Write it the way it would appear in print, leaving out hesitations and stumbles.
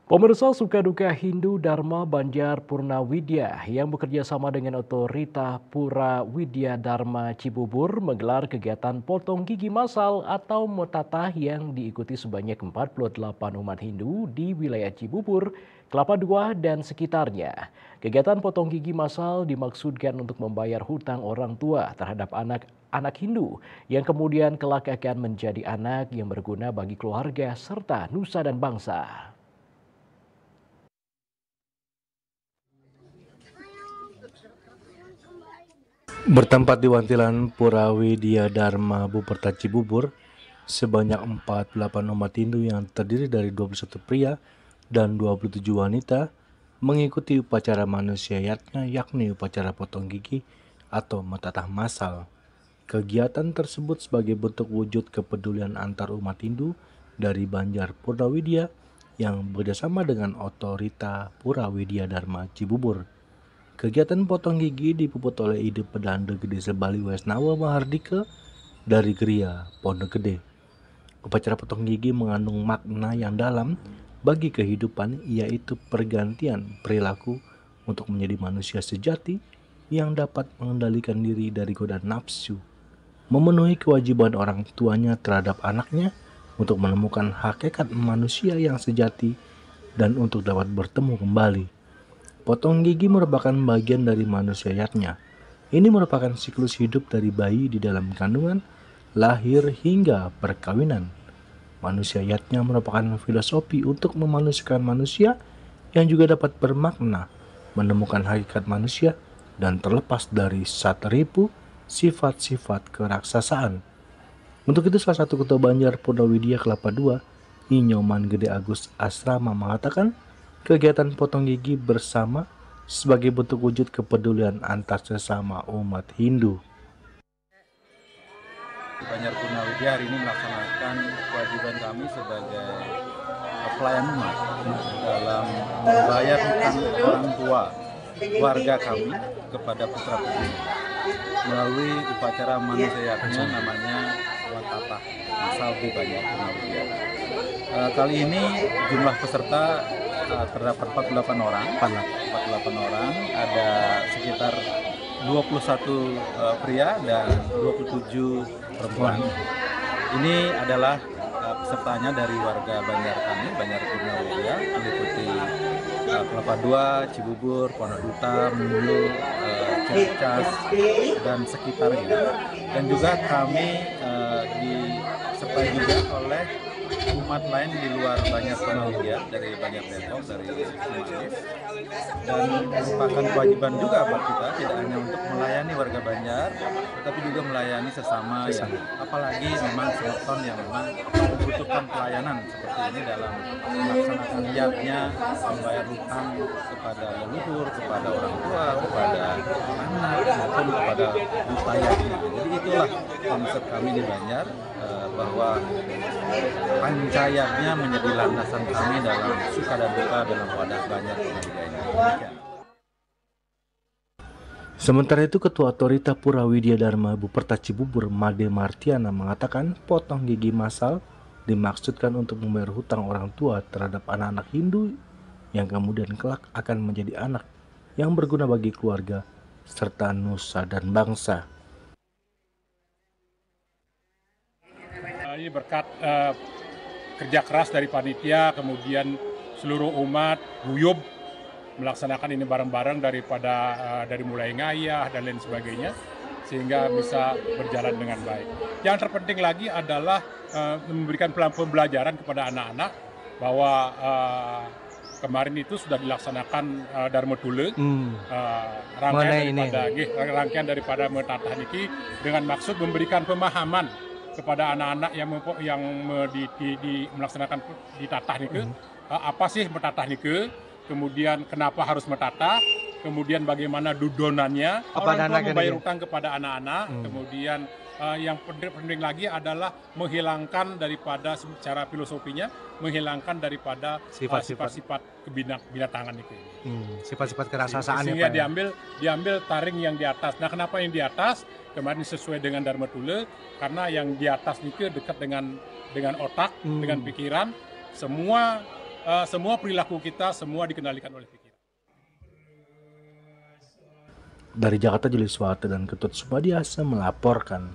Pemirsa suka duka Hindu Dharma Banjar Purnawidya yang bekerja sama dengan Otorita Pura Widya Dharma Cibubur menggelar kegiatan potong gigi massal atau motatah yang diikuti sebanyak 48 umat Hindu di wilayah Cibubur, Kelapa II, dan sekitarnya. Kegiatan potong gigi massal dimaksudkan untuk membayar hutang orang tua terhadap anak Hindu yang kemudian kelak akan menjadi anak yang berguna bagi keluarga serta nusa dan bangsa. Bertempat di Wantilan Pura Widya Dharma Buperta Cibubur, sebanyak 48 umat Hindu yang terdiri dari 21 pria dan 27 wanita mengikuti upacara manusia yatnya, yakni upacara potong gigi atau metatah massal. Kegiatan tersebut sebagai bentuk wujud kepedulian antar umat Hindu dari Banjar Purnawidya yang bekerjasama dengan Otorita Pura Widya Dharma Cibubur. Kegiatan potong gigi dipuput oleh ide pedanda Gede Sebali Wesnawa Mahardika dari Geria Pondok Gede. Upacara potong gigi mengandung makna yang dalam bagi kehidupan, yaitu pergantian perilaku untuk menjadi manusia sejati yang dapat mengendalikan diri dari godaan nafsu, memenuhi kewajiban orang tuanya terhadap anaknya untuk menemukan hakikat manusia yang sejati dan untuk dapat bertemu kembali. Potong gigi merupakan bagian dari manusia yatnya. Ini merupakan siklus hidup dari bayi di dalam kandungan, lahir hingga perkawinan. Manusia yatnya merupakan filosofi untuk memanusiakan manusia yang juga dapat bermakna menemukan hakikat manusia dan terlepas dari satripu sifat-sifat keraksasaan. Untuk itu salah satu ketua Banjar Purnawidya Kelapa II, Inyoman Gede Agus Asrama mengatakan, kegiatan potong gigi bersama sebagai bentuk wujud kepedulian antar sesama umat Hindu. Banjar Purnawidya hari ini melaksanakan kewajiban kami sebagai pelayan umat dalam membayar hutang orang tua warga kami kepada putra putri melalui upacara manusianya namanya Watatah Massal di Banjar Purnawidya. Kali ini jumlah peserta terdapat 48 orang, ada sekitar 21 pria dan 27 perempuan. Ini adalah pesertanya dari warga Banjar kami, Banjar Purnawidya, meliputi Kelapa II, Cibubur, Pondok Duta, Mulu, Ciracas, dan sekitarnya. Dan juga kami disertai juga oleh umat lain di luar Banjar Purnawidya, dari Banjar Depok, dari Sumatera, dan merupakan kewajiban juga buat kita tidak hanya untuk melayani warga Banjar, tapi juga melayani sesama yang apalagi memang seleton yang memang membutuhkan pelayanan seperti ini dalam melaksanakan niatnya membayar hutang kepada leluhur, kepada orang tua, kepada anak maupun kepada upayanya. Jadi itulah konsep kami di Banjar, bahwa pancayatnya menjadi landasan kami dalam suka dan duka dalam wadah Banjar Purnawidya ini. Sementara itu, Ketua Otorita Pura Widya Dharma Buperta Cibubur, Made Martiana, mengatakan potong gigi massal dimaksudkan untuk membayar hutang orang tua terhadap anak-anak Hindu yang kemudian kelak akan menjadi anak yang berguna bagi keluarga serta nusa dan bangsa. Ini berkat kerja keras dari panitia, kemudian seluruh umat guyub melaksanakan ini bareng-bareng dari mulai ngayah dan lain sebagainya, sehingga bisa berjalan dengan baik. Yang terpenting lagi adalah memberikan pembelajaran kepada anak-anak bahwa kemarin itu sudah dilaksanakan Dharma Tule, rangkaian daripada metatah niki dengan maksud memberikan pemahaman kepada anak-anak yang melaksanakan ditatah nike, apa sih metatah nike, kemudian kenapa harus metatah, kemudian bagaimana dudonannya, orang tua membayar utang kepada anak-anak, kemudian yang penting lagi adalah menghilangkan daripada secara filosofinya, menghilangkan daripada sifat-sifat kebinatangan itu. Sifat-sifat keraksasaan sehingga diambil taring yang di atas. Nah, kenapa yang di atas? Kemarin sesuai dengan Dharma Tule, karena yang di atas itu dekat dengan otak, dengan pikiran, semua semua perilaku kita semua dikendalikan oleh pikiran. Dari Jakarta, Julius Wate dan Ketut Sumadiasa melaporkan.